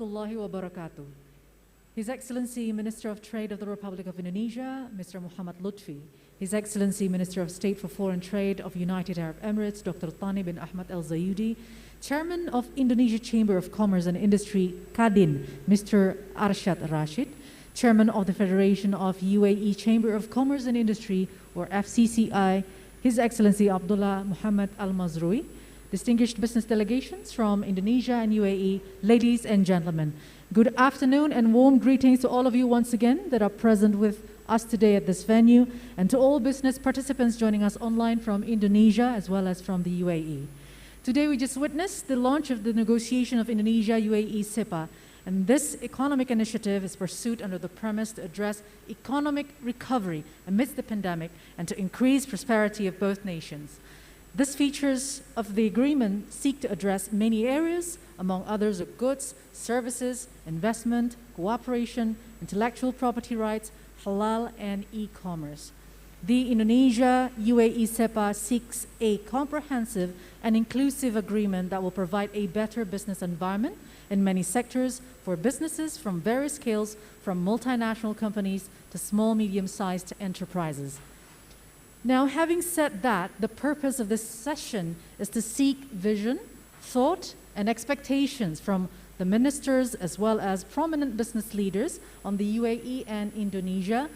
Warahmatullahi wabarakatuh. His Excellency Minister of Trade of the Republic of Indonesia, Mr. Muhammad Lutfi. His Excellency Minister of State for Foreign Trade of United Arab Emirates, Dr. Thani bin Ahmad Al Zayudi. Chairman of Indonesia Chamber of Commerce and Industry, Kadin, Mr. Arsyad Rashid. Chairman of the Federation of UAE Chamber of Commerce and Industry, or FCCI, His Excellency Abdullah Muhammad Al Mazrui. Distinguished business delegations from Indonesia and UAE, ladies and gentlemen, good afternoon and warm greetings to all of you once again that are present with us today at this venue, and to all business participants joining us online from Indonesia as well as from the UAE. Today we just witnessed the launch of the negotiation of Indonesia-UAE CEPA, and this economic initiative is pursued under the premise to address economic recovery amidst the pandemic and to increase prosperity of both nations. These features of the agreement seek to address many areas, among others of goods, services, investment, cooperation, intellectual property rights, halal, and e-commerce. The Indonesia-UAE CEPA seeks a comprehensive and inclusive agreement that will provide a better business environment in many sectors for businesses from various scales, from multinational companies to small, medium-sized enterprises. Now, having said that, the purpose of this session is to seek vision, thought, and expectations from the ministers as well as prominent business leaders on the UAE and Indonesia.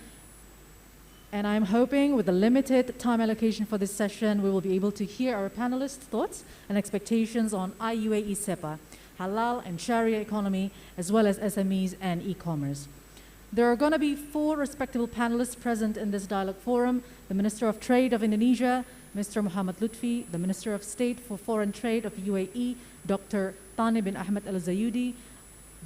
And I'm hoping with the limited time allocation for this session, we will be able to hear our panelists' thoughts and expectations on IUAE CEPA, halal and Sharia economy, as well as SMEs and e-commerce. There are going to be 4 respectable panelists present in this dialogue forum: the Minister of Trade of Indonesia, Mr. Muhammad Lutfi, the Minister of State for Foreign Trade of UAE, Dr. Thani bin Ahmad Al Zayudi.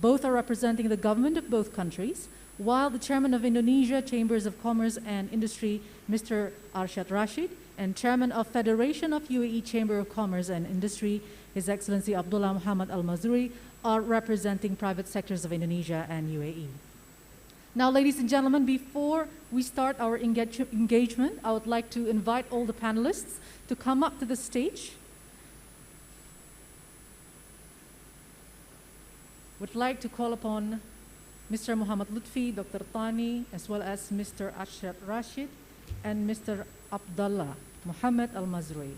Both are representing the government of both countries, while the Chairman of Indonesia Chambers of Commerce and Industry, Mr. Arsyad Rashid, and Chairman of Federation of UAE Chamber of Commerce and Industry, His Excellency Abdullah Muhammad Al Mazrui, are representing private sectors of Indonesia and UAE. Now, ladies and gentlemen, before we start our engagement, I would like to invite all the panelists to come up to the stage. Would like to call upon Mr. Muhammad Lutfi, Dr. Thani, as well as Mr. Arsyad Rashid and Mr. Abdullah Muhammad Al Mazrui.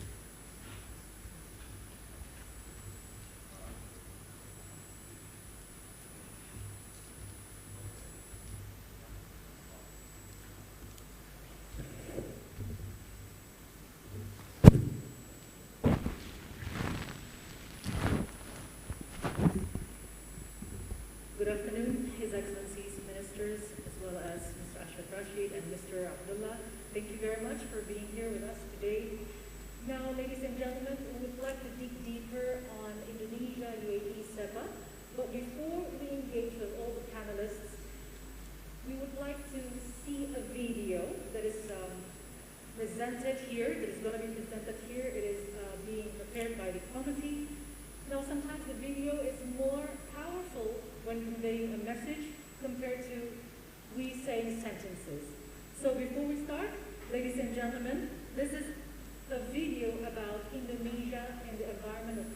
Good afternoon, His Excellencies, Ministers, as well as Mr. Arsyad Rashid and Mr. Abdullah. Thank you very much for being here with us today. Now, ladies and gentlemen, we would like to dig deeper on Indonesia-UAE CEPA. But before we engage with all the panelists, we would like to see a video that is presented here, that is going to be presented here. It is being prepared by the committee. Now, sometimes the video is more powerful when conveying a message compared to we saying sentences. So before we start, ladies and gentlemen, this is a video about Indonesia and the environment of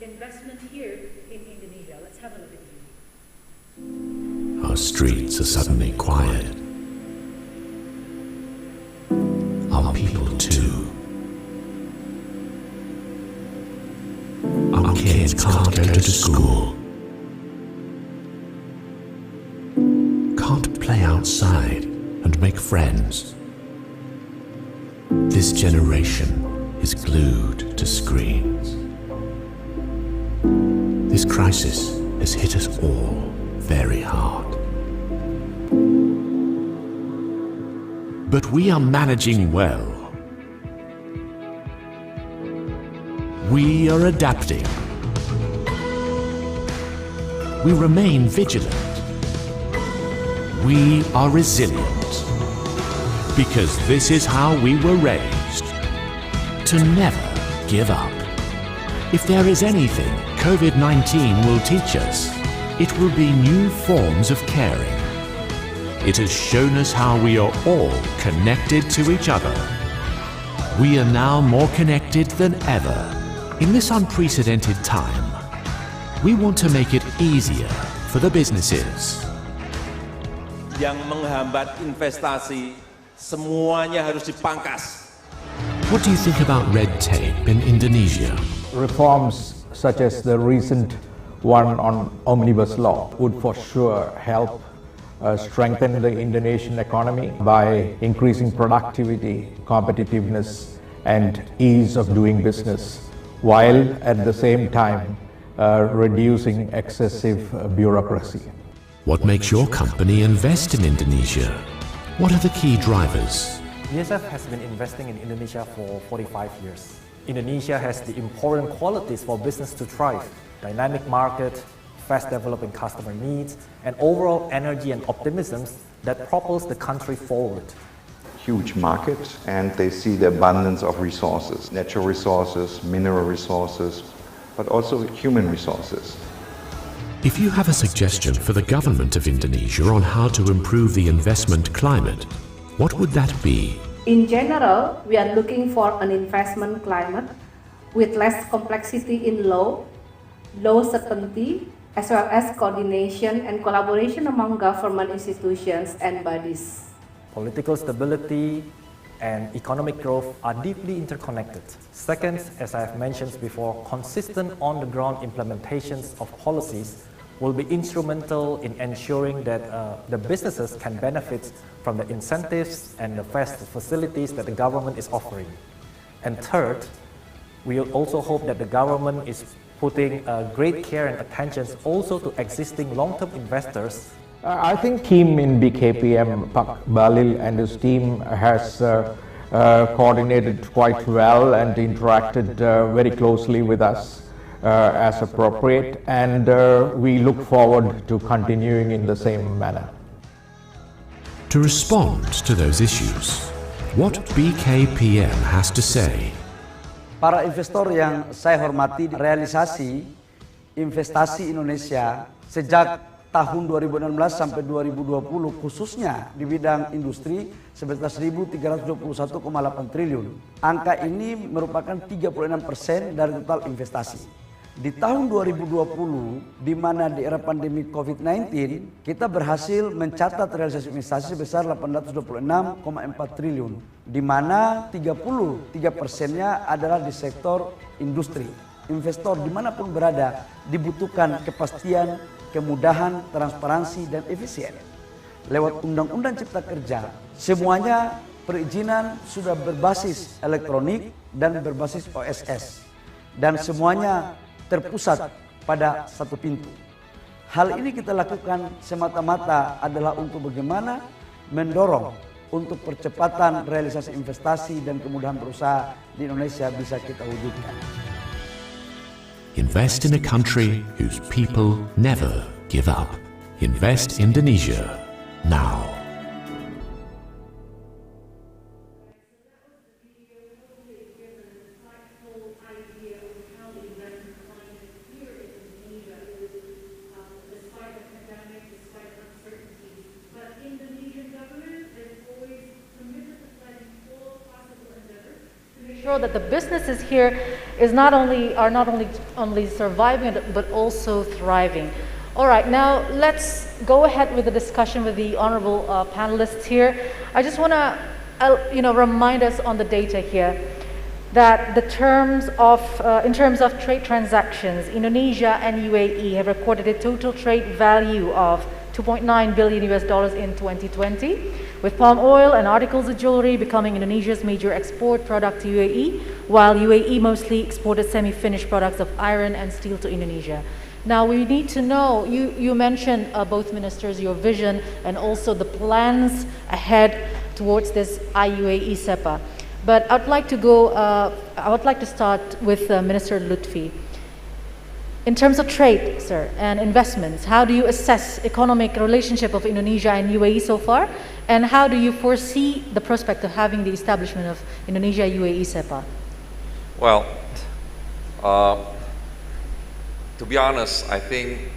investment here in Indonesia. Let's have a look at it. Our streets are suddenly quiet. Our people too. Our kids can't go to school. Can't play outside and make friends. This generation is glued to screens. This crisis has hit us all very hard. But we are managing well. We are adapting. We remain vigilant. We are resilient, because this is how we were raised, to never give up. If there is anything COVID-19 will teach us, it will be new forms of caring. It has shown us how we are all connected to each other. We are now more connected than ever. In this unprecedented time, we want to make it easier for the businesses. Yang menghambat investasi semuanya harus dipangkas. What do you think about red tape in Indonesia? Reforms such as the recent one on omnibus law would for sure help strengthen the Indonesian economy by increasing productivity, competitiveness, and ease of doing business, while at the same time reducing excessive bureaucracy. What makes your company invest in Indonesia? What are the key drivers? BSF has been investing in Indonesia for 45 years. Indonesia has the important qualities for business to thrive: dynamic market, fast developing customer needs, and overall energy and optimism that propels the country forward. Huge market, and they see the abundance of resources, natural resources, mineral resources, but also human resources. If you have a suggestion for the government of Indonesia on how to improve the investment climate, what would that be? In general, we are looking for an investment climate with less complexity in law, low certainty, as well as coordination and collaboration among government institutions and bodies. Political stability and economic growth are deeply interconnected. Second, as I have mentioned before, consistent on-the-ground implementations of policies will be instrumental in ensuring that the businesses can benefit from the incentives and the vast facilities that the government is offering. And third, we also hope that the government is putting great care and attention also to existing long-term investors. I think team in BKPM, Pak Balil and his team has coordinated quite well and interacted very closely with us as appropriate, and we look forward to continuing in the same manner. To respond to those issues, what BKPM has to say. Para investor yang saya hormati, realisasi investasi Indonesia sejak tahun 2016 sampai 2020 khususnya di bidang industri sebesar 1.321,8 triliun. Angka ini merupakan 36% dari total investasi. Di tahun 2020, di mana di era pandemi COVID-19, kita berhasil mencatat realisasi investasi sebesar 826,4 triliun, di mana 33%-nya adalah di sektor industri. Investor dimanapun berada dibutuhkan kepastian, kemudahan, transparansi, dan efisien. Lewat Undang-Undang Cipta Kerja, semuanya perizinan sudah berbasis elektronik dan berbasis OSS. Dan semuanya terpusat pada satu pintu. Hal ini kita lakukan semata-mata adalah untuk bagaimana mendorong untuk percepatan realisasi investasi dan kemudahan berusaha di Indonesia bisa kita wujudkan. Invest in a country whose people never give up. Invest Indonesia now. That the businesses here are not only surviving but also thriving. All right, now let's go ahead with the discussion with the honorable panelists here. I just want to remind us on the data here that in terms of trade transactions, Indonesia and UAE have recorded a total trade value of $2.9 billion in 2020. With palm oil and articles of jewelry becoming Indonesia's major export product to UAE, while UAE mostly exported semi-finished products of iron and steel to Indonesia. Now we need to know, you mentioned, both ministers, your vision and also the plans ahead towards this IUAE CEPA. But I would like to start with Minister Lutfi. In terms of trade, sir, and investments, how do you assess economic relationship of Indonesia and UAE so far? And how do you foresee the prospect of having the establishment of Indonesia-UAE CEPA? Well, to be honest, I think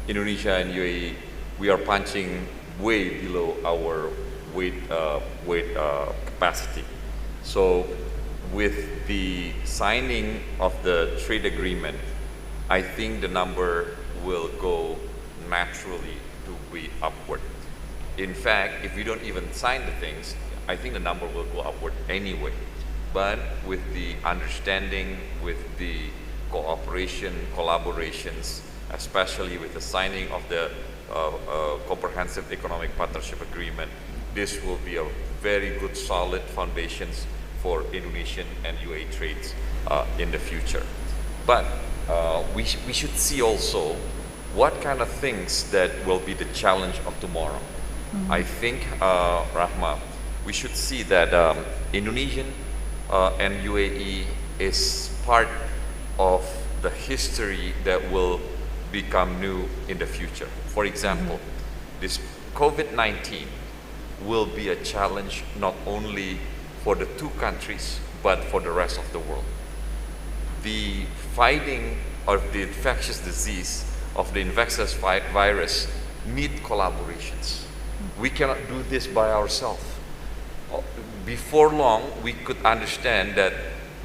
Indonesia and UAE, we are punching way below our weight capacity. So with the signing of the trade agreement, I think the number will go naturally to be upward. In fact, if we don't even sign the things, I think the number will go upward anyway. But with the understanding, with the cooperation, collaborations, especially with the signing of the Comprehensive Economic Partnership Agreement, this will be a very good solid foundations for Indonesian and UAE trades in the future. But we should see also what kind of things that will be the challenge of tomorrow. I think, Rahma, we should see that Indonesian and UAE is part of the history that will become new in the future. For example, this COVID-19 will be a challenge not only for the two countries, but for the rest of the world. The fighting of the infectious disease, of the infectious virus, need collaborations. We cannot do this by ourselves. Before long, we could understand that,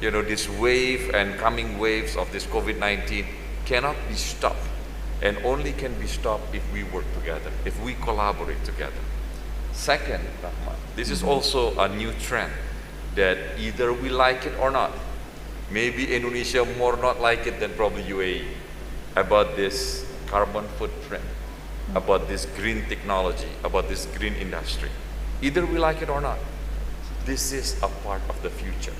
you know, this wave and coming waves of this COVID-19 cannot be stopped, and only can be stopped if we work together, if we collaborate together. Second, this is also a new trend that either we like it or not. Maybe Indonesia more not like it than probably UAE about this carbon footprint, about this green technology, about this green industry. Either we like it or not. This is a part of the future.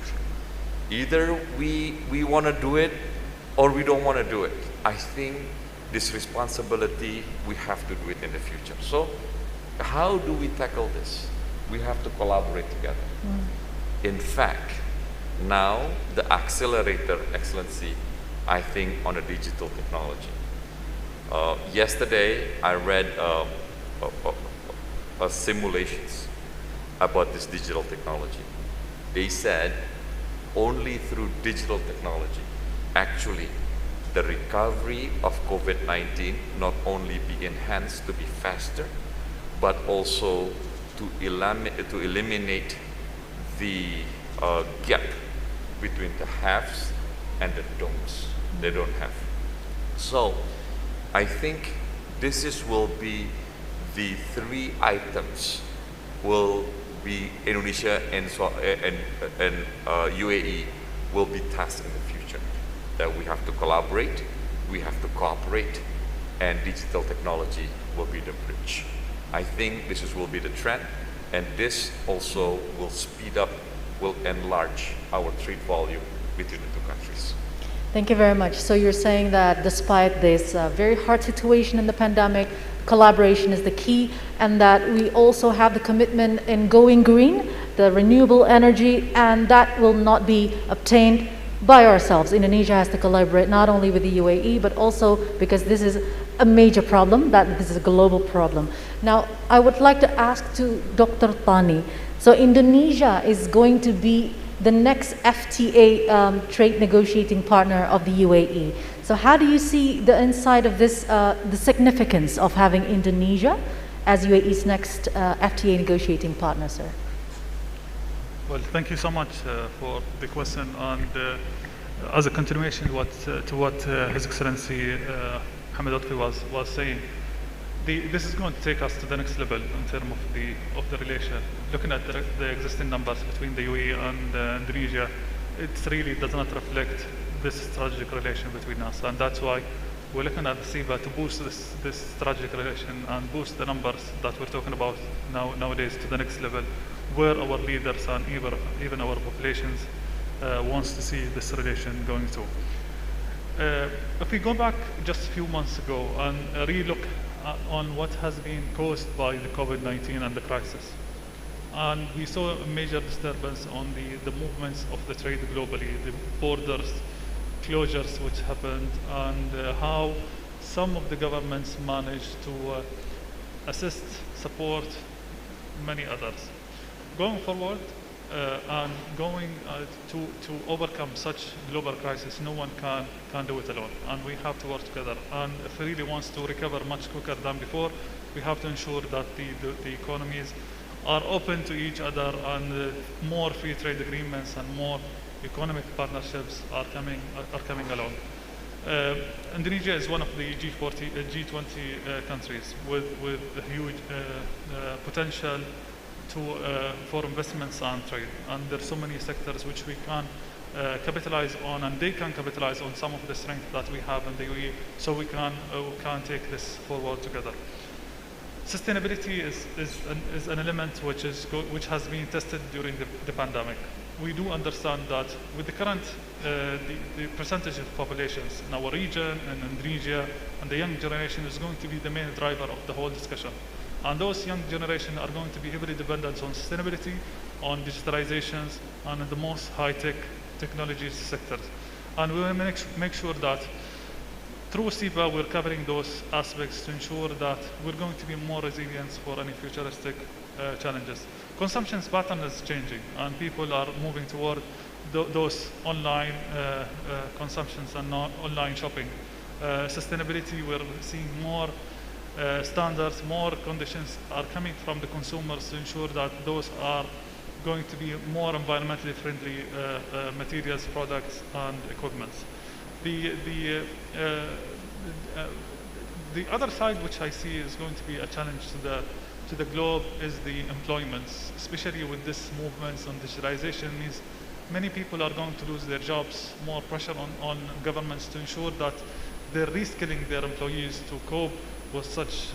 Either we want to do it or we don't want to do it. I think this responsibility, we have to do it in the future. So how do we tackle this? We have to collaborate together. In fact, now the accelerator, Excellency, I think on the digital technology. Yesterday, I read simulations about this digital technology. They said only through digital technology, actually, the recovery of COVID-19 not only be enhanced to be faster, but also to eliminate the gap between the haves and the don'ts. They don't have. So I think this will be the three items will be Indonesia and UAE will be tasked in the future. That we have to collaborate, we have to cooperate, and digital technology will be the bridge. I think this will be the trend, and this also will speed up, will enlarge our trade volume between the two countries. Thank you very much. So you're saying that despite this very hard situation in the pandemic, collaboration is the key, and that we also have the commitment in going green, the renewable energy, and that will not be obtained by ourselves. Indonesia has to collaborate not only with the UAE, but also because this is a major problem, that this is a global problem. Now, I would like to ask to Dr. Thani. So Indonesia is going to be the next FTA trade negotiating partner of the UAE. So how do you see the inside of this, the significance of having Indonesia as UAE's next FTA negotiating partner, sir? Well, thank you so much for the question. And as a continuation to what His Excellency Hamid Lutfi was saying, this is going to take us to the next level in terms of the relation. Looking at the existing numbers between the UAE and Indonesia, it really does not reflect this strategic relation between us, and that's why we're looking at the CEPA to boost this strategic relation and boost the numbers that we're talking about nowadays to the next level, where our leaders and even our populations wants to see this relation going to. If we go back just a few months ago and re-look on what has been caused by the COVID-19 and the crisis, and we saw a major disturbance on the movements of the trade globally, the borders closures which happened, and how some of the governments managed to assist, support many others. Going forward and going to overcome such global crisis, no one can do it alone, and we have to work together. And if we really wants to recover much quicker than before, we have to ensure that the economies are open to each other, and more free trade agreements and more economic partnerships are coming along. Indonesia is one of the G20 countries with a huge potential for investments and trade. And there are so many sectors which we can capitalize on, and they can capitalize on some of the strength that we have in the UAE, so we can take this forward together. Sustainability is an element which has been tested during the pandemic. We do understand that with the current the percentage of populations in our region and Indonesia and the young generation is going to be the main driver of the whole discussion. And those young generation are going to be heavily dependent on sustainability, on digitalizations, and in the most high-tech technology sectors. And we will make sure that through CEPA, we're covering those aspects to ensure that we're going to be more resilient for any futuristic challenges. Consumption pattern is changing, and people are moving toward those online consumptions and not online shopping. Sustainability, we're seeing more standards, more conditions are coming from the consumers to ensure that those are going to be more environmentally friendly materials, products, and equipment. The other side which I see is going to be a challenge to the globe is the employment, especially with this movements on digitalization means many people are going to lose their jobs, more pressure on governments to ensure that they're reskilling their employees to cope with such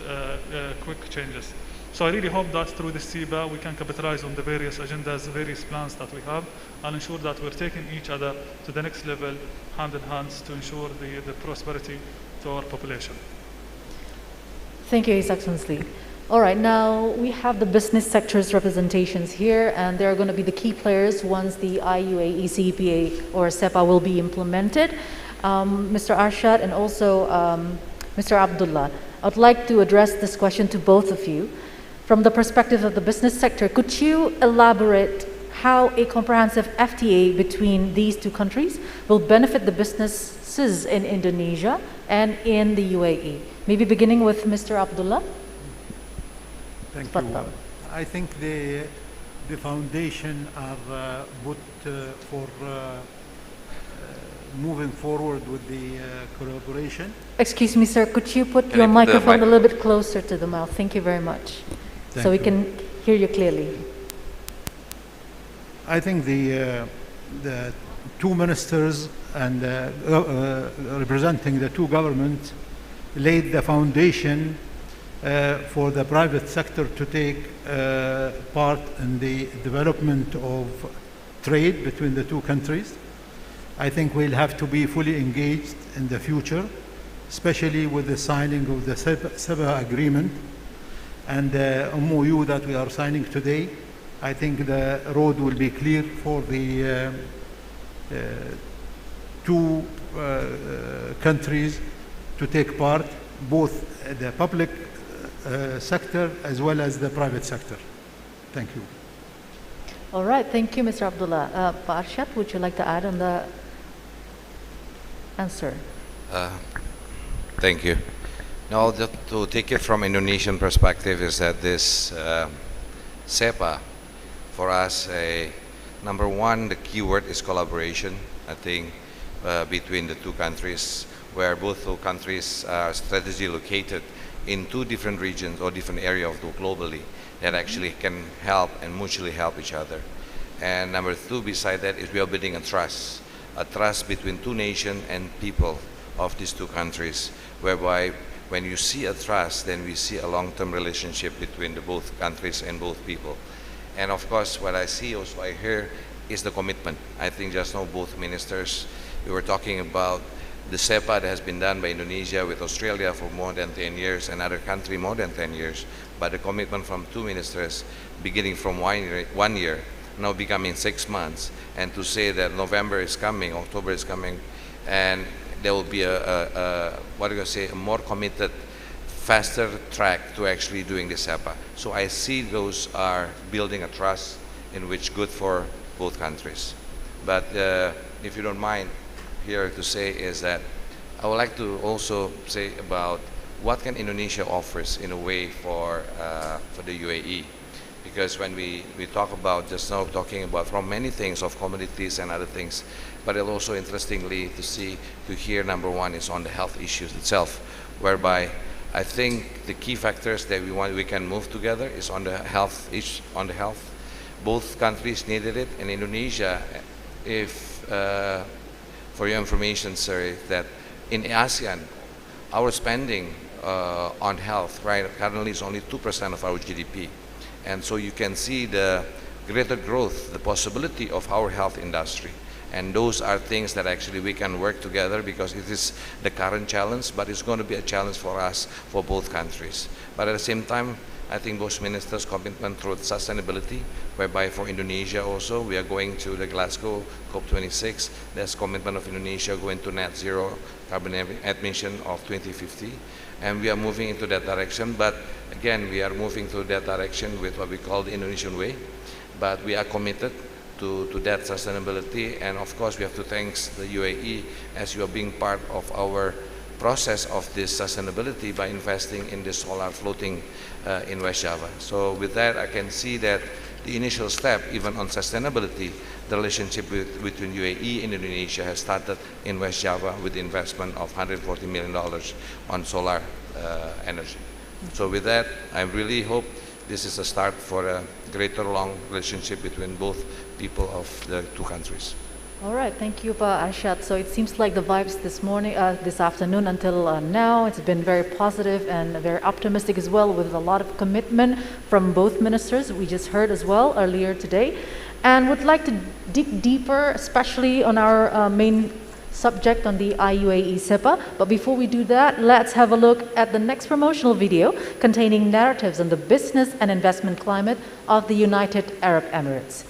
quick changes. So I really hope that through the CEPA we can capitalize on the various agendas, various plans that we have, and ensure that we're taking each other to the next level, hand in hand, to ensure the prosperity to our population. Thank you, His Excellency. All right, now we have the business sector's representations here, and they're going to be the key players once the IUAE CEPA or CEPA will be implemented. Mr. Arshad and also Mr. Abdullah, I'd like to address this question to both of you. From the perspective of the business sector, could you elaborate how a comprehensive FTA between these two countries will benefit the businesses in Indonesia and in the UAE? Maybe beginning with Mr. Abdullah. Thank you. I think the foundation are put for moving forward with the collaboration. Excuse me, sir, could you put your microphone a little bit closer to the mouth? Thank you very much. So we can hear you clearly. I think the two ministers and representing the two governments laid the foundation for the private sector to take part in the development of trade between the two countries. I think we'll have to be fully engaged in the future, especially with the signing of the CEPA agreement and the MOU that we are signing today. I think the road will be clear for the two countries to take part, both the public sector as well as the private sector. Thank you. All right, thank you, Mr. Abdullah. Arshad, would you like to add on the answer? Thank you. Now, to take it from Indonesian perspective is that this CEPA, for us, number one, the key word is collaboration, I think, between the two countries, where both two countries are strategically located in two different regions or different areas globally that actually can help and mutually help each other. And number two, beside that, is we are building a trust between two nations and people of these two countries, whereby when you see a trust, then we see a long-term relationship between the both countries and both people. And of course, what I see also, I hear, is the commitment. I think just now both ministers, we were talking about the CEPA that has been done by Indonesia with Australia for more than 10 years, and other country more than 10 years. But the commitment from two ministers, beginning from 1 year, now becoming 6 months, and to say that November is coming, October is coming, and there will be a more committed, faster track to actually doing the CEPA. So I see those are building a trust in which good for both countries. But if you don't mind, here to say is that I would like to also say about what can Indonesia offers in a way for the UAE. because when we talk about, just now talking about from many things of commodities and other things, but it also interestingly to hear number one is on the health issues itself, whereby I think the key factors that we can move together is on the health. Both countries needed it. In Indonesia, for your information, sir, that in ASEAN, our spending on health, right, currently is only 2% of our GDP. And so you can see the greater growth, the possibility of our health industry. And those are things that actually we can work together, because it is the current challenge, but it's going to be a challenge for us, for both countries. But at the same time, I think both ministers' commitment toward sustainability, whereby for Indonesia also, we are going to the Glasgow COP26. There's commitment of Indonesia going to net zero carbon emission of 2050. And we are moving into that direction. But again, we are moving to that direction with what we call the Indonesian way. But we are committed to that sustainability. And of course, we have to thank the UAE as you are being part of our process of this sustainability by investing in the solar floating in West Java. So with that, I can see that the initial step, even on sustainability, the relationship between UAE and Indonesia has started in West Java with the investment of $140 million on solar energy. So with that, I really hope this is a start for a greater long relationship between both people of the two countries. All right, thank you, Pa Arshad. So it seems like the vibes this afternoon until now, it's been very positive and very optimistic as well, with a lot of commitment from both ministers. We just heard as well earlier today, and would like to dig deeper, especially on our main subject on the IUAE CEPA. But before we do that, let's have a look at the next promotional video containing narratives on the business and investment climate of the United Arab Emirates.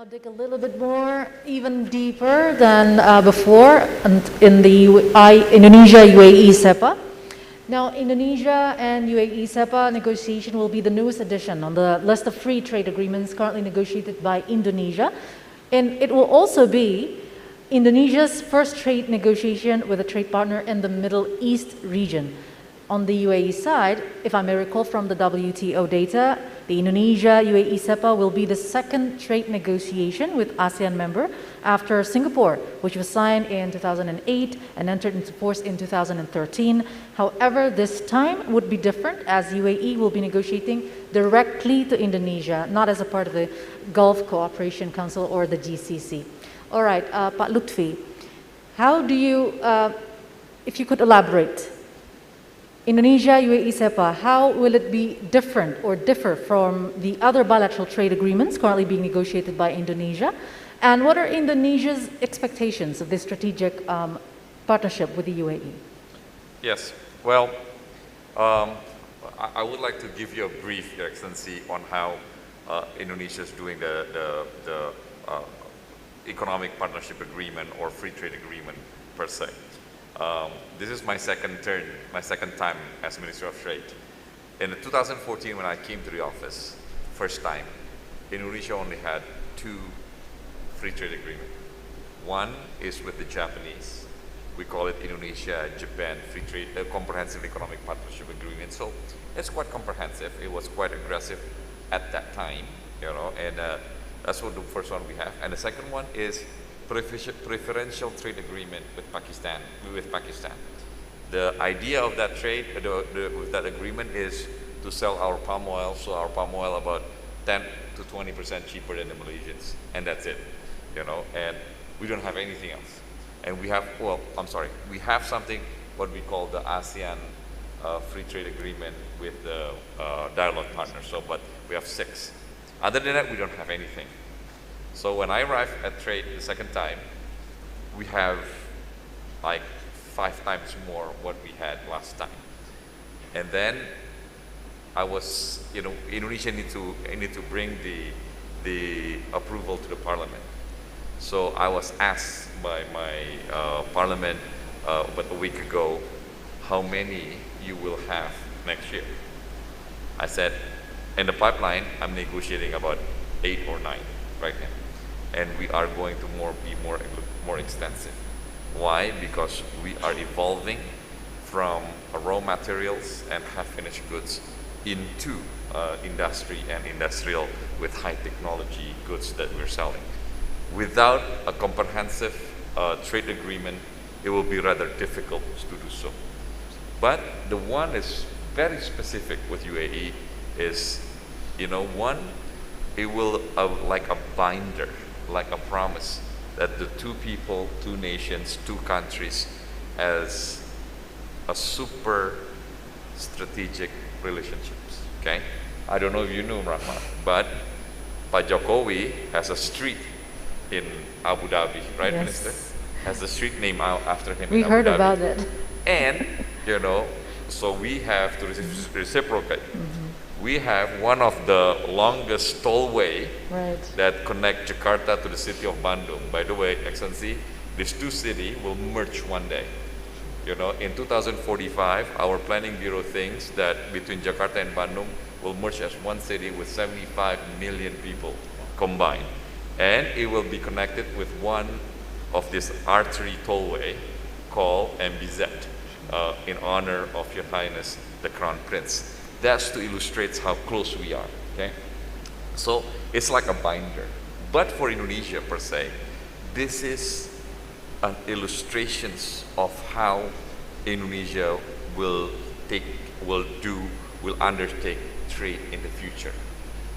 Dig a little bit more, even deeper than before, in the Indonesia-UAE CEPA. Now, Indonesia and UAE CEPA negotiation will be the newest addition on the list of free trade agreements currently negotiated by Indonesia, and it will also be Indonesia's first trade negotiation with a trade partner in the Middle East region. On the UAE side, if I may recall from the WTO data, the Indonesia-UAE CEPA will be the second trade negotiation with ASEAN member after Singapore, which was signed in 2008 and entered into force in 2013. However, this time would be different, as UAE will be negotiating directly to Indonesia, not as a part of the Gulf Cooperation Council or the GCC. All right, Pak Lutfi, how do you, if you could elaborate, Indonesia-UAE CEPA, how will it be different or differ from the other bilateral trade agreements currently being negotiated by Indonesia? And what are Indonesia's expectations of this strategic partnership with the UAE? Yes, well, I would like to give you a brief, Your Excellency, on how Indonesia is doing the economic partnership agreement or free trade agreement per se. This is my second time as Minister of Trade. In 2014, when I came to the office, first time, Indonesia only had 2 free trade agreements. One is with the Japanese. We call it Indonesia-Japan Free Trade Comprehensive Economic Partnership Agreement. So it's quite comprehensive. It was quite aggressive at that time, you know, and that's what the first one we have. And the second one is preferential trade agreement with Pakistan. The idea of that trade, with that agreement, is to sell our palm oil, so our palm oil about 10 to 20% cheaper than the Malaysians, and that's it, you know. And we don't have anything else. And we have, we have something what we call the ASEAN Free Trade Agreement with the dialogue partners. So, but we have 6. Other than that, we don't have anything. So when I arrived at trade the second time, we have like 5 times more what we had last time. And then I was, you know, Indonesia need to bring the approval to the parliament. So I was asked by my parliament about a week ago, how many you will have next year. I said, in the pipeline, I'm negotiating about 8 or 9 right now. And we are going to be more extensive. Why? Because we are evolving from raw materials and half-finished goods into industry and industrial with high technology goods that we're selling. Without a comprehensive trade agreement, it will be rather difficult to do so. But the one is very specific with UAE is, you know, one, it will like a binder, like a promise that the 2 people, 2 nations, 2 countries as a super strategic relationships, okay? I don't know if you know, Rahmat, but Pak Jokowi has a street in Abu Dhabi, right, yes. Minister? Has a street named after him We in Abu Dhabi. heard about it. And, you know, so we have to reciprocate. We have one of the longest tollway that connect Jakarta to the city of Bandung. By the way, Excellency, these 2 cities will merge one day. You know, in 2045, our planning bureau thinks that between Jakarta and Bandung will merge as one city with 75 million people combined. And it will be connected with one of this artery tollway called MBZ in honor of Your Highness the Crown Prince. That's to illustrate how close we are, okay? So it's like a binder. But for Indonesia per se, this is an illustration of how Indonesia will undertake trade in the future.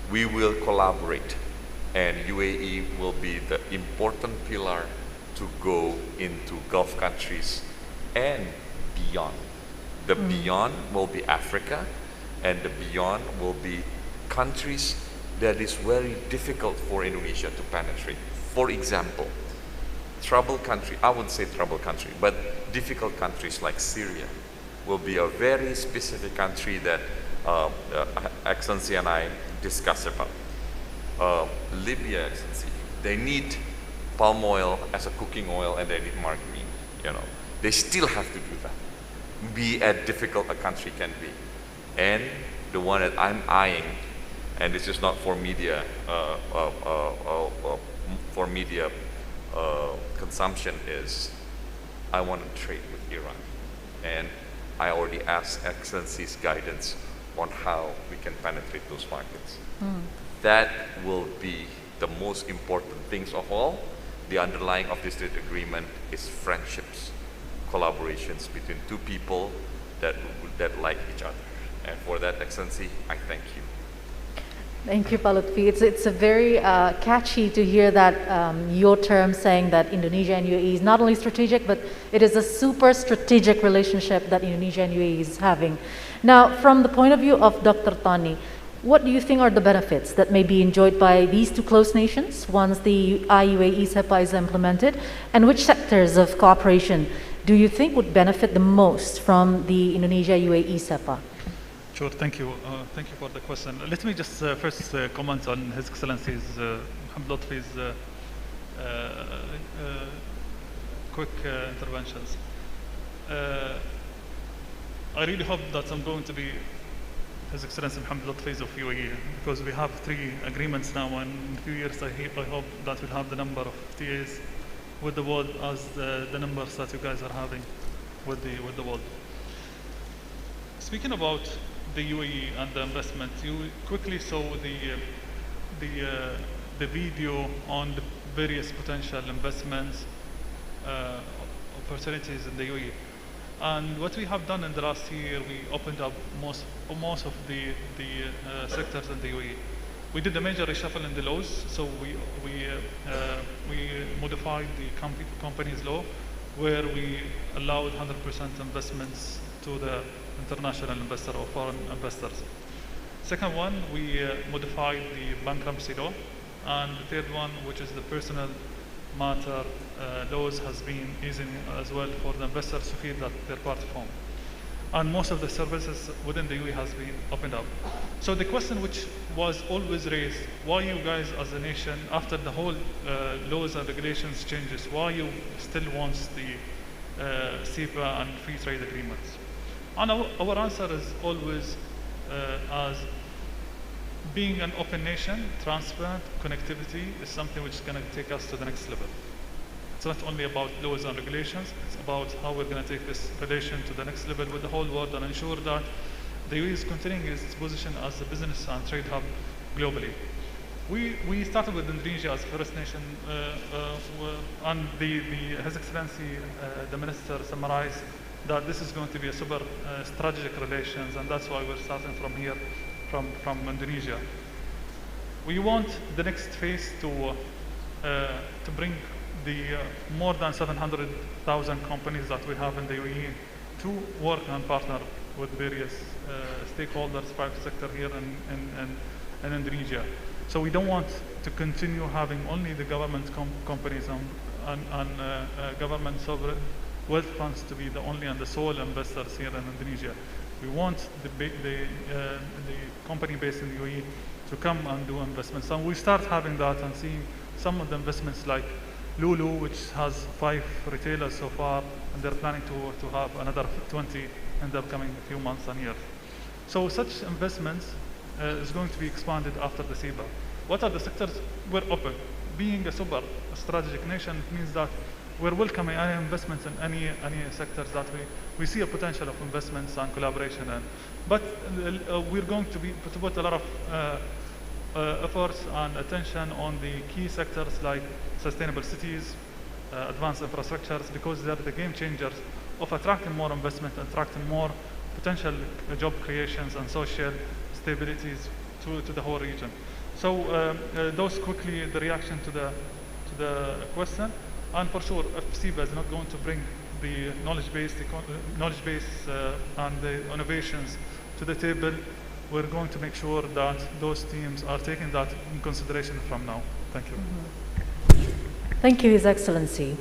We will collaborate, and UAE will be the important pillar to go into Gulf countries and beyond. The beyond will be Africa, and the beyond will be countries that is very difficult for Indonesia to penetrate. For example, troubled country, I wouldn't say troubled country, but difficult countries like Syria will be a very specific country that Excellency and I discuss about. Libya, Excellency, they need palm oil as a cooking oil, and they need margarine, you know. They still have to do that. Be as difficult a country can be. And the one that I'm eyeing, and this is not for media, consumption, is I want to trade with Iran. And I already asked Excellency's guidance on how we can penetrate those markets. That will be the most important things of all. The underlying of this trade agreement is friendships, collaborations between 2 people that like each other. And for that, Excellency, I thank you. Thank you, Pak Lutfi. It's a very catchy to hear that your term saying that Indonesia and UAE is not only strategic, but it is a super strategic relationship that Indonesia and UAE is having. Now, from the point of view of Dr. Thani, what do you think are the benefits that may be enjoyed by these 2 close nations once the UAE CEPA is implemented? And which sectors of cooperation do you think would benefit the most from the Indonesia-UAE CEPA? Sure, thank you. Thank you for the question. Let me just first comment on His Excellency's Mohammed Lutfi's quick interventions. I really hope that I'm going to be His Excellency Mohammed Lutfi's of UAE, because we have 3 agreements now, and in a few years I hope that we'll have the number of TAs with the world as the numbers that you guys are having with the world. Speaking about the UAE and the investment, you quickly saw the video on the various potential investments opportunities in the UAE. And what we have done in the last year, we opened up most of the sectors in the UAE. We did a major reshuffle in the laws, so we modified the companies law, where we allowed 100% investments to the international investor or foreign investors. Second one, we modified the bankruptcy law, and the third one, which is the personal matter laws, has been easing as well for the investors to feel that they're part of home. And most of the services within the UAE has been opened up. So the question which was always raised, why you guys as a nation, after the whole laws and regulations changes, why you still want the CEPA and free trade agreements? And our answer is always as being an open nation, transparent, connectivity is something which is going to take us to the next level. It's not only about laws and regulations, it's about how we're going to take this relation to the next level with the whole world and ensure that the UAE is continuing its position as a business and trade hub globally. We started with Indonesia as first nation, and His Excellency, the Minister, summarized that this is going to be a super strategic relations, and that's why we're starting from here, from Indonesia. We want the next phase to bring the more than 700,000 companies that we have in the UAE to work and partner with various stakeholders, private sector here in Indonesia. So we don't want to continue having only the government companies and government sovereign wealth funds to be the only and the sole investors here in Indonesia. We want the company based in the UAE to come and do investments. And we start having that and seeing some of the investments like Lulu, which has 5 retailers so far, and they're planning to have another 20 in the upcoming few months and years. So such investments is going to be expanded after the CEPA. What are the sectors? We're open. Being a super strategic nation, it means that we're welcoming any investments in any sectors that we see a potential of investments and collaboration in. But we're going to put a lot of efforts and attention on the key sectors like sustainable cities, advanced infrastructures, because they're the game changers of attracting more investment, attracting more potential job creations and social stabilities to the whole region. So those quickly the reaction to the question. And for sure, if CEPA is not going to bring the knowledge base and the innovations to the table, we're going to make sure that those teams are taking that in consideration from now. Thank you. Thank you, His Excellency.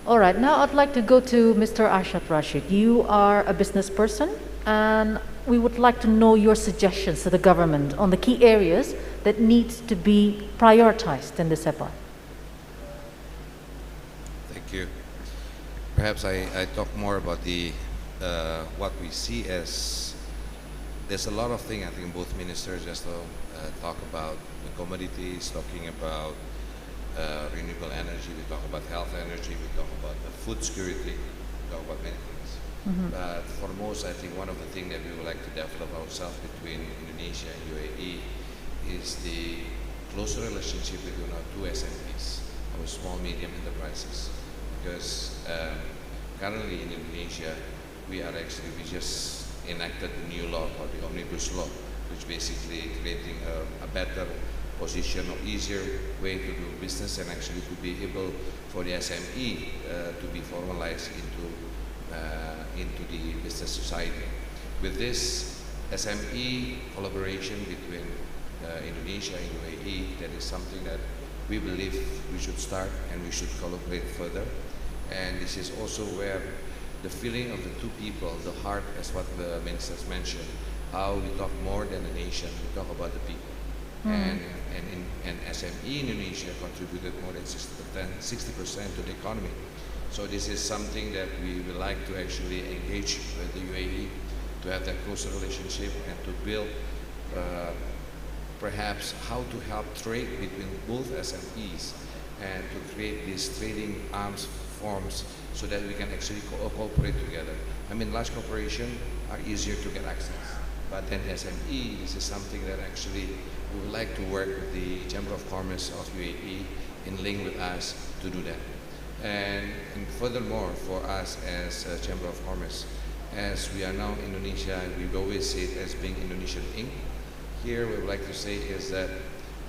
All right, now I'd like to go to Mr. Ashad Rashid. You are a business person, and we would like to know your suggestions to the government on the key areas that need to be prioritized in the CEPA. Thank you. Perhaps I talk more about the what we see as, there's a lot of things I think both ministers just talk about the commodities, talking about renewable energy, we talk about health energy, we talk about the food security, we talk about many things. But foremost, I think one of the things that we would like to develop ourselves between Indonesia and UAE is the closer relationship between our 2 SMEs, our small medium enterprises. Because currently in Indonesia, we just enacted a new law called the Omnibus Law, which basically creating a better position or easier way to do business and actually to be able for the SME to be formalized into the business society. With this SME collaboration between Indonesia and UAE, that is something that we believe we should start and we should collaborate further. And this is also where the feeling of the 2 people, the heart, as what the ministers mentioned, how we talk more than a nation, we talk about the people. And SME Indonesia contributed more than 60% to the economy. So this is something that we would like to actually engage with the UAE to have that closer relationship and to build perhaps how to help trade between both SMEs and to create these trading arms forms so that we can actually cooperate together. I mean, large corporations are easier to get access, but then SME, this is something that actually we would like to work with the Chamber of Commerce of UAE in link with us to do that. And furthermore, for us as Chamber of Commerce, as we are now in Indonesia, we always say it as being Indonesian Inc. Here, we would like to say is that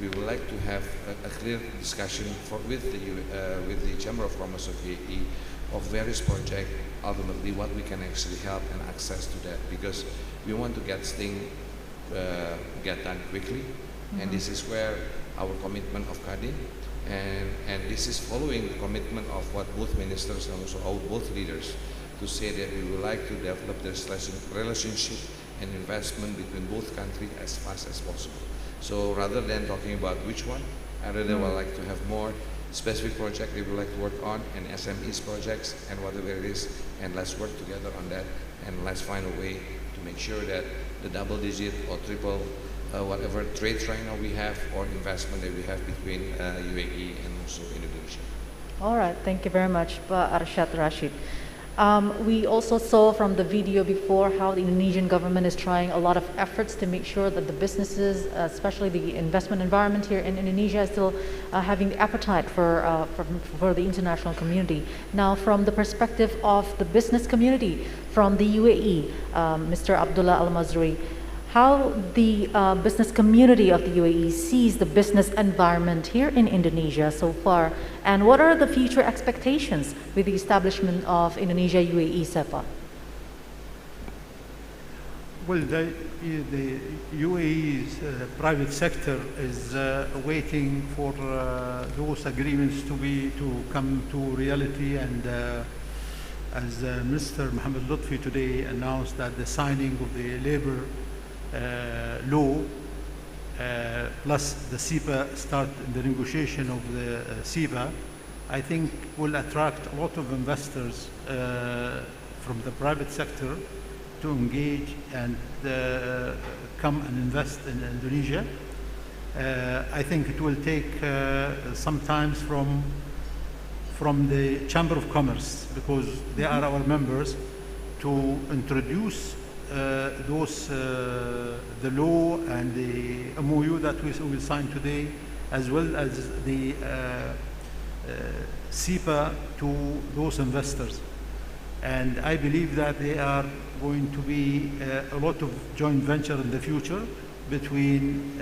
we would like to have a clear discussion with the Chamber of Commerce of UAE of various projects, ultimately what we can actually help and access to that, because we want to get things get done quickly, and this is where our commitment of Kadin, and this is following the commitment of what both ministers and also our both leaders to say that we would like to develop this relationship and investment between both countries as fast as possible. So rather than talking about which one, I rather would like to have more specific project we would like to work on and SMEs projects and whatever it is, and let's work together on that, and let's find a way to make sure that the double digit or triple whatever trade right now we have or investment that we have between UAE and also Indonesia. All right, thank you very much, Pak Arsyad Rashid. We also saw from the video before how the Indonesian government is trying a lot of efforts to make sure that the businesses, especially the investment environment here in Indonesia, is still having the appetite for the international community. Now, from the perspective of the business community from the UAE, Mr. Abdullah Al-Mazrui, how the business community of the UAE sees the business environment here in Indonesia so far, and what are the future expectations with the establishment of Indonesia-UAE CEPA? Well, the UAE's private sector is waiting for those agreements to come to reality, and as Mr. Mohammed Lutfi today announced that the signing of the labor law plus the CEPA start the negotiation of the CEPA, I think will attract a lot of investors from the private sector to engage and come and invest in Indonesia. I think it will take some time from the Chamber of Commerce, because they are our members, to introduce the law and the MOU that we will sign today, as well as the CEPA to those investors. And I believe that there are going to be a lot of joint venture in the future between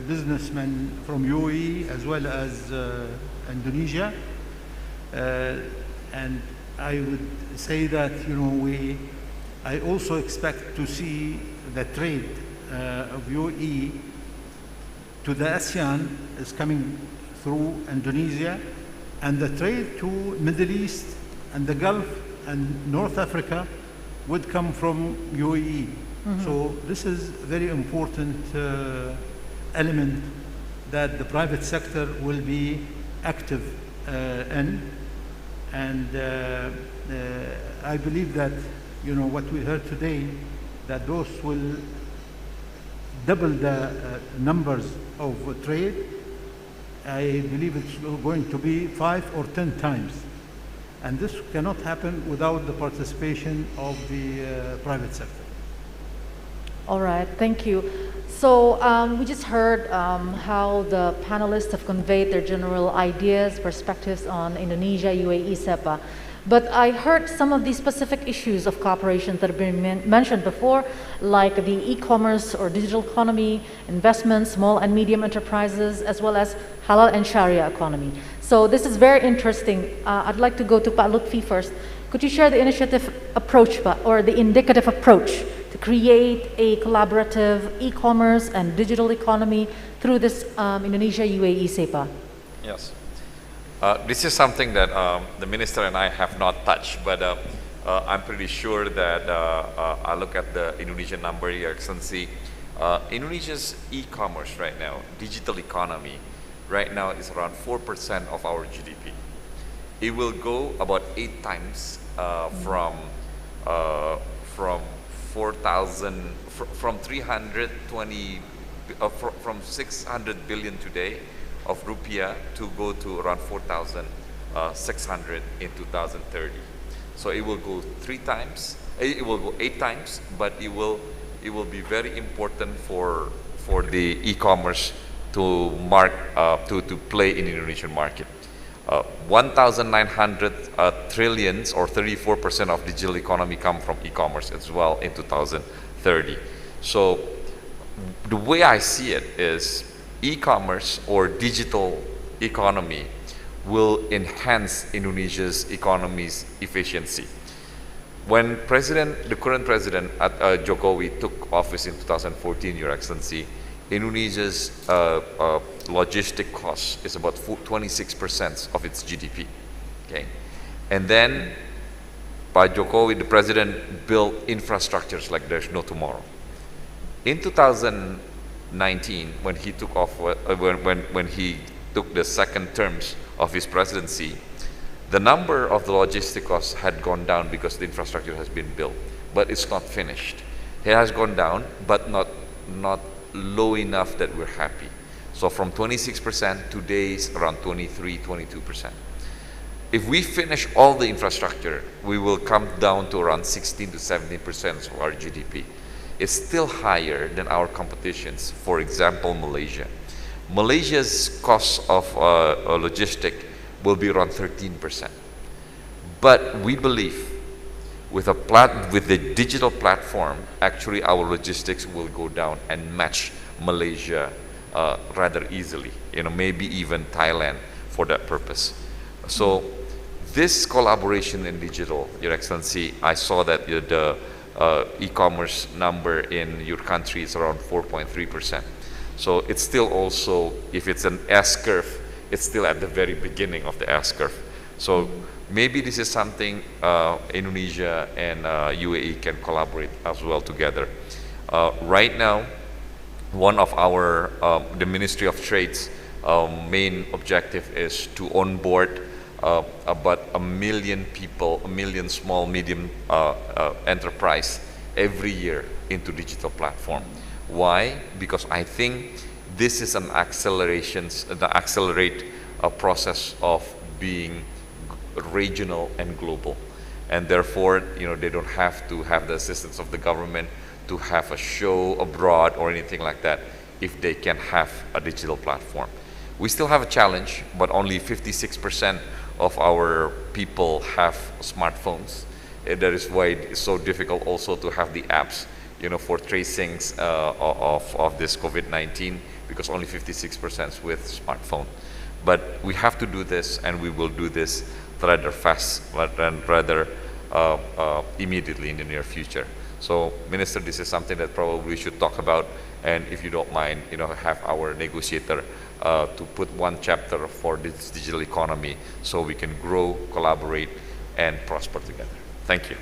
businessmen from UAE as well as Indonesia. And I would say that, I also expect to see the trade of UAE to the ASEAN is coming through Indonesia, and the trade to Middle East and the Gulf and North Africa would come from UAE. So this is a very important element that the private sector will be active in, and I believe that what we heard today, that those will double the numbers of trade. I believe it's going to be 5 or 10 times. And this cannot happen without the participation of the private sector. All right, thank you. So we just heard how the panelists have conveyed their general ideas, perspectives on Indonesia-UAE CEPA. But I heard some of the specific issues of cooperation that have been mentioned before, like the e-commerce or digital economy, investments, small and medium enterprises, as well as halal and Sharia economy. So this is very interesting. I'd like to go to Pak Lutfi first. Could you share the initiative approach, or the indicative approach to create a collaborative e-commerce and digital economy through this Indonesia-UAE CEPA? Yes. This is something that the minister and I have not touched, but I'm pretty sure that I look at the Indonesian number, Your Excellency. Indonesia's e-commerce right now, digital economy, right now is around 4% of our GDP. It will go about 8 times from 4,000 from 320 from 600 billion today of rupiah to go to around 4,600 in 2030. So it will go 3 times. It will go 8 times, but it will be very important for the e-commerce to play in the Indonesian market. 1,900 trillions or 34% of digital economy come from e-commerce as well in 2030. So the way I see it is e-commerce or digital economy will enhance Indonesia's economy's efficiency. When the current president Jokowi took office in 2014, Your Excellency, Indonesia's logistic cost is about 26% of its GDP. Okay, and then by Jokowi, the president built infrastructures like there's no tomorrow. In 2019, when he took off, when he took the second terms of his presidency, the number of the logistic costs had gone down because the infrastructure has been built, but it's not finished. It has gone down, but not low enough that we're happy. So from 26%, today is around 23, 22%. If we finish all the infrastructure, we will come down to around 16 to 17% of our GDP. It's still higher than our competitions. For example, Malaysia. Malaysia's cost of logistic will be around 13%. But we believe with the digital platform, actually our logistics will go down and match Malaysia rather easily, maybe even Thailand for that purpose. So this collaboration in digital, Your Excellency, I saw that the e-commerce number in your country is around 4.3%. So it's still also, if it's an S-curve, it's still at the very beginning of the S-curve. So maybe this is something Indonesia and UAE can collaborate as well together. Right now, one of our, the Ministry of Trade's main objective is to onboard about 1 million people, 1 million small, medium enterprise every year into digital platform. Why? Because I think this is an accelerate process of being regional and global, and therefore they don't have to have the assistance of the government to have a show abroad or anything like that if they can have a digital platform. We still have a challenge, but only 56% of our people have smartphones. That is why it's so difficult also to have the apps for tracings of this COVID-19, because only 56% with smartphone. But we have to do this, and we will do this rather fast and rather immediately in the near future. So, Minister, this is something that probably we should talk about, and if you don't mind, have our negotiator to put one chapter for this digital economy so we can grow, collaborate, and prosper together. Thank you.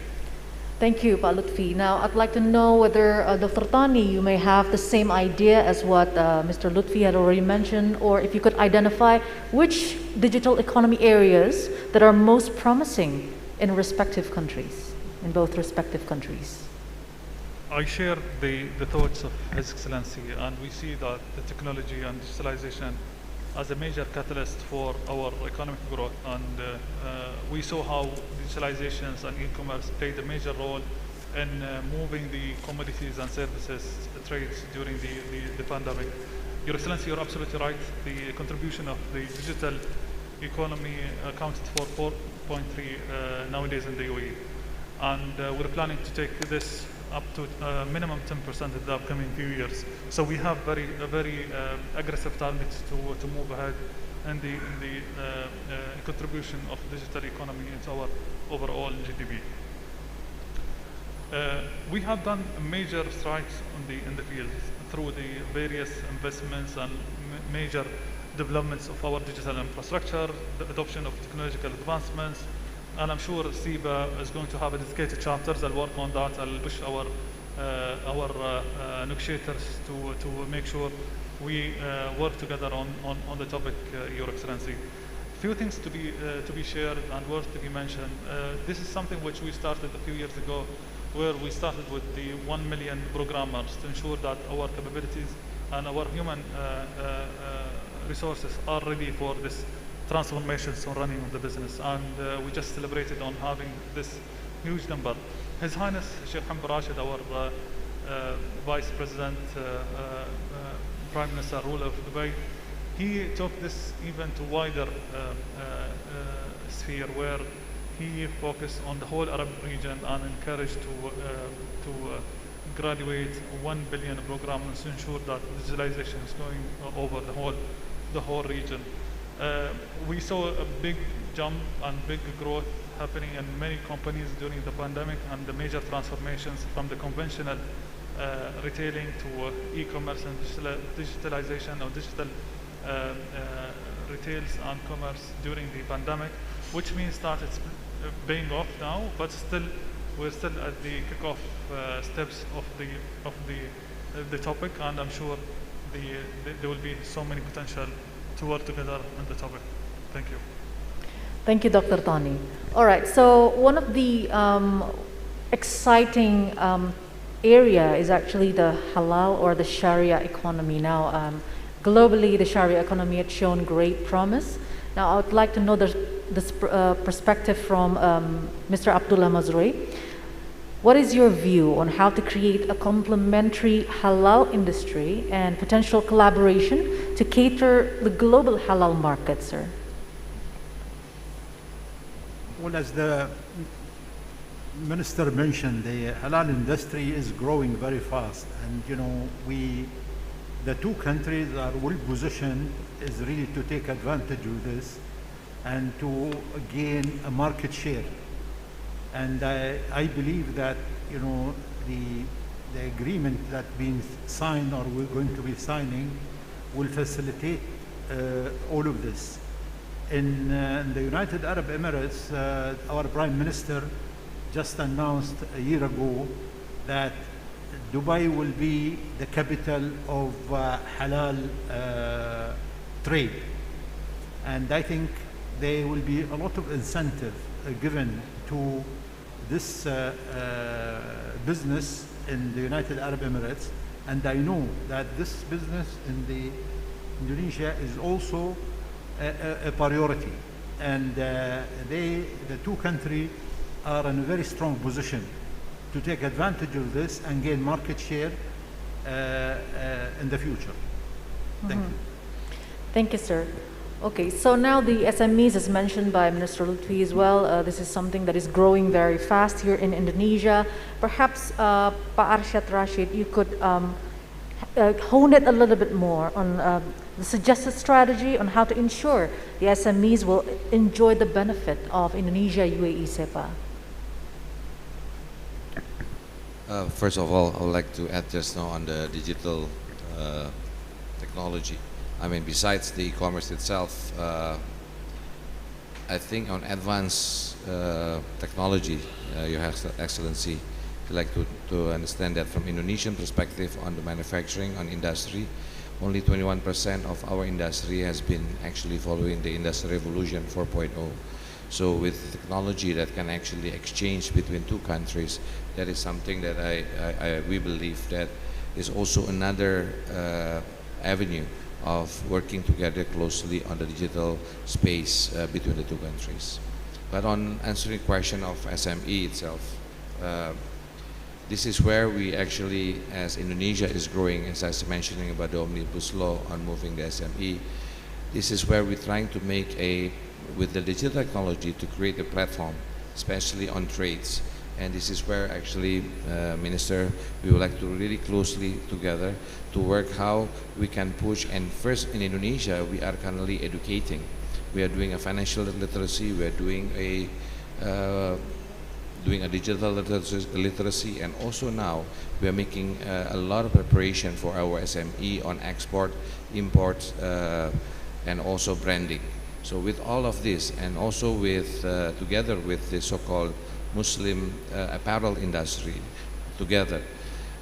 Thank you, Pak Lutfi. Now, I'd like to know whether, Dr. Tani, you may have the same idea as what Mr. Lutfi had already mentioned, or if you could identify which digital economy areas that are most promising in respective countries, in both respective countries. I share the thoughts of His Excellency, and we see that the technology and digitalization as a major catalyst for our economic growth, and we saw how digitalizations and e-commerce played a major role in moving the commodities and services trades during the pandemic. Your Excellency, you're absolutely right. The contribution of the digital economy accounted for 4.3 nowadays in the UAE, and we're planning to take this up to minimum 10% in the upcoming few years. So we have very aggressive targets to move ahead in the contribution of digital economy into our overall GDP. We have done major strides in the field through the various investments and major developments of our digital infrastructure, the adoption of technological advancements, and I'm sure CEPA is going to have a dedicated chapters. I'll work on that. I'll push our negotiators to make sure we work together on the topic, Your Excellency. few things to be shared and worth to be mentioned. This is something which we started a few years ago, where we started with the 1 million programmers to ensure that our capabilities and our human resources are ready for this transformation on running of the business. And we just celebrated on having this huge number. His Highness Sheikh Hamad Rashid, our Vice President, Prime Minister, ruler of Dubai, he took this even to wider sphere, where he focused on the whole Arab region and encouraged to graduate 1 billion programs to ensure that digitalization is going over the whole region. We saw a big jump and big growth happening in many companies during the pandemic, and the major transformations from the conventional retailing to e-commerce and digitalization or digital retails and commerce during the pandemic, which means that it's paying off now, but we're still at the kickoff steps of the topic, and I'm sure there will be so many potential to work together on the topic. Thank you. Thank you, Dr. Tani. All right, so one of the exciting area is actually the halal or the Sharia economy. Now, globally, the Sharia economy had shown great promise. Now, I would like to know this perspective from Mr. Abdullah Mazrui. What is your view on how to create a complementary halal industry and potential collaboration to cater the global halal market, sir? Well, as the Minister mentioned, the halal industry is growing very fast, and the two countries are well positioned is really to take advantage of this and to gain a market share. And I believe that the agreement that being signed or we're going to be signing will facilitate all of this. In the United Arab Emirates, our Prime Minister just announced a year ago that Dubai will be the capital of halal trade. And I think there will be a lot of incentive given to this business in the United Arab Emirates. And I know that this business in Indonesia is also a priority. And the two countries are in a very strong position to take advantage of this and gain market share in the future. Thank you. Thank you, sir. Okay, so now the SMEs, as mentioned by Minister Lutfi as well, this is something that is growing very fast here in Indonesia. Perhaps, Pak Arsyad Rashid, you could hone it a little bit more on the suggested strategy on how to ensure the SMEs will enjoy the benefit of Indonesia-UAE CEPA. First of all, I would like to add just now on the digital technology. I mean, besides the e-commerce itself, I think on advanced technology, Your Excellency, I'd like to understand that from Indonesian perspective on the manufacturing, on industry, only 21% of our industry has been actually following the Industrial Revolution 4.0. So with technology that can actually exchange between two countries, that is something that we believe that is also another avenue of working together closely on the digital space between the two countries. But on answering the question of SME itself, this is where we actually, as Indonesia is growing, as I was mentioning about the Omnibus Law on moving the SME, this is where we're trying to make with the digital technology to create a platform, especially on trades. And this is where actually, Minister, we would like to really closely together to work how we can push. And first in Indonesia, we are currently educating. We are doing a financial literacy, we are doing a digital literacy, and also now we are making a lot of preparation for our SME on export, import, and also branding. So with all of this, and also with together with the so-called Muslim apparel industry together,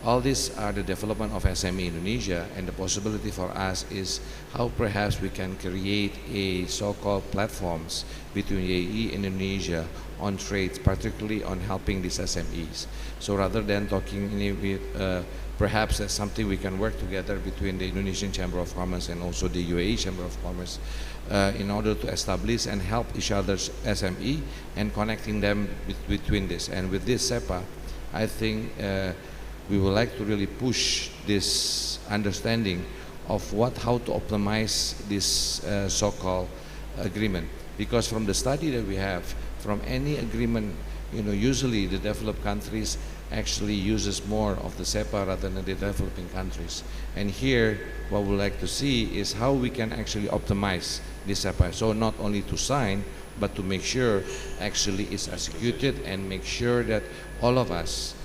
All these are the development of SME Indonesia, and the possibility for us is how perhaps we can create a so-called platforms between UAE and Indonesia on trades, particularly on helping these SMEs. So rather than talking with perhaps that's something we can work together between the Indonesian Chamber of Commerce and also the UAE Chamber of Commerce in order to establish and help each other's SME and connecting them between this. And with this CEPA, I think we would like to really push this understanding of how to optimize this so-called agreement. Because from the study that we have, from any agreement, usually the developed countries actually uses more of the CEPA rather than the developing countries. And here, what we'd like to see is how we can actually optimize this CEPA. So not only to sign, but to make sure actually it's executed and make sure that all of us,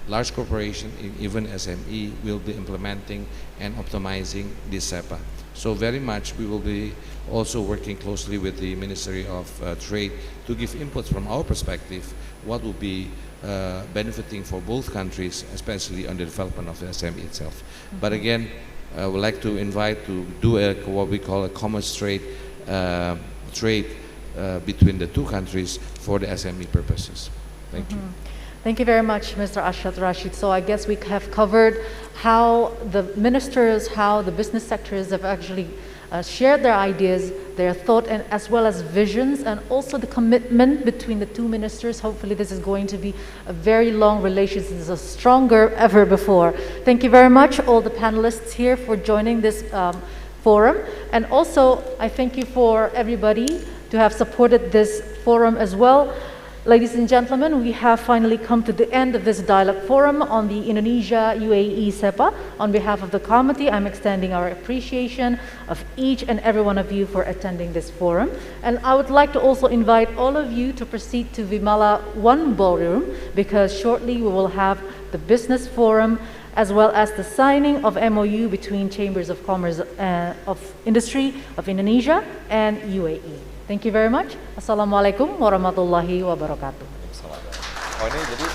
large corporation, even SME, will be implementing and optimizing this CEPA. So very much we will be also working closely with the Ministry of Trade to give input from our perspective what will be benefiting for both countries, especially on the development of the SME itself. But again, I would like to invite to do what we call a commerce trade between the two countries for the SME purposes. Thank you. Thank you very much, Mr. Arshad Rashid. So I guess we have covered how the ministers, how the business sectors have actually shared their ideas, their thought, and as well as visions, and also the commitment between the two ministers. Hopefully this is going to be a very long relationship, this is stronger ever before. Thank you very much, all the panelists here, for joining this forum. And also, I thank you for everybody to have supported this forum as well. Ladies and gentlemen, we have finally come to the end of this dialogue forum on the Indonesia-UAE CEPA. On behalf of the committee, I'm extending our appreciation of each and every one of you for attending this forum. And I would like to also invite all of you to proceed to Vimala 1 Ballroom, because shortly we will have the business forum as well as the signing of MOU between Chambers of Commerce of Industry of Indonesia and UAE. Thank you very much. Assalamualaikum warahmatullahi wabarakatuh. Oh ini jadi